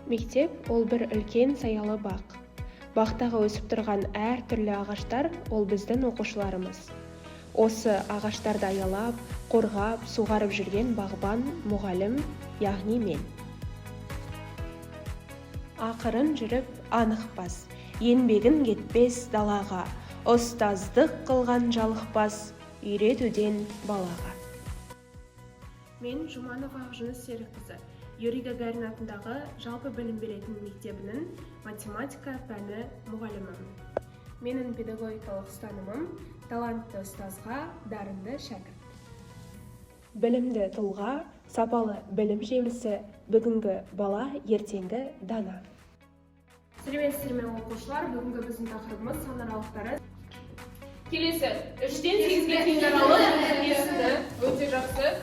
Мектеп ол бір үлкен саялы бақ. Бақтағы өсіп тұрған әр түрлі ағаштар ол біздің оқушыларымыз. Осы ағаштарды аялап, қорғап, суғарып жүрген бағбан мұғалім, яғни мен. Ақырын жүріп анықпас, еңбегін кетпес далаға, ұстаздық қылған жалықпас, үйретуден балаға. Мен Жұманова Ақжүніс Серікқызы, Юрий Гагарин атындағы жалпы білім беретін мектебінің математика пәні мұғалімімін. Менің педагогикалық ұстанымым талантты ұстазға дарынды шәкірт. Білімді тұлға, сапалы білім жемісі, бүгінгі бала, ертеңгі дана. Сәлеметсіздер ме оқушылар, бүгінгі біздің тақырыбымыз сан аралықтары. Келесі, 3-тен 8-ге дейінгі аралық есімді, өте жақсы.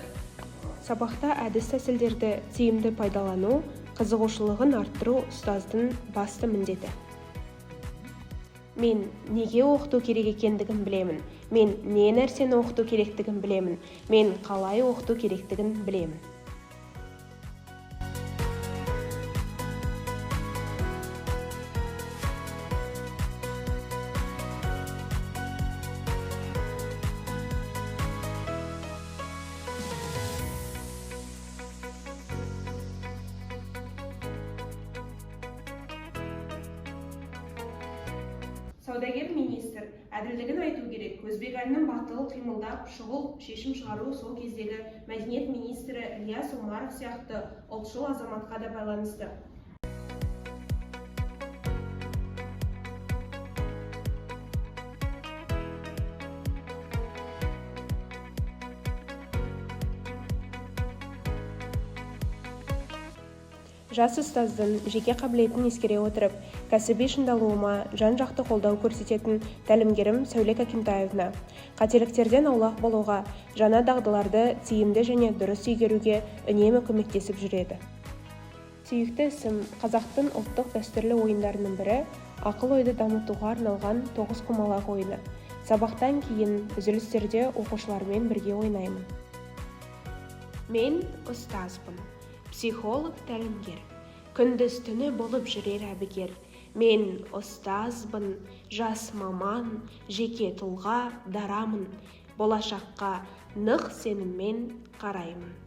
Сабақта әдіс тәсілдерді тиімді пайдалану, қызығушылығын арттыру ұстаздың басты міндеті. Мен неге оқыту керек екендігін білемін. Мен не нәрсені оқыту керектігін білемін. Мен қалай оқыту керектігін білемін. Саудагер министр әділдігін айту керек. Өзбекәлінің батыл қимылдап, шұғыл шешім шығару сол кездегі мәдениет министрі Ильяс Омаров сияқты ұлтшыл азаматқа да байланысты. Жас ұстаздың жеке қабілетін ескере отырып, кәсіби шыңдалуыма жан-жақты қолдау көрсететін тәлімгерім Сәуле Кәкимтаевна, қателіктерден аулақ болуға, жаңа дағдыларды тиімді және дұрыс игеруге үнемі көмектесіп жүреді. Сүйікті ісім қазақтың ұлттық дәстүрлі ойындарының бірі ақыл ойды дамытуға арналған тоғызқұмалақ ойыны. Сабақтан кейін үзілістерде оқушылармен бірге ойнаймын. Мен ұстазбын. Психолог тәлімгер, күндіз түні болып жүрер әбігер. Мен ұстазбын, жас маман, жеке тұлға дарамын. Болашаққа нық сеніммен қараймын.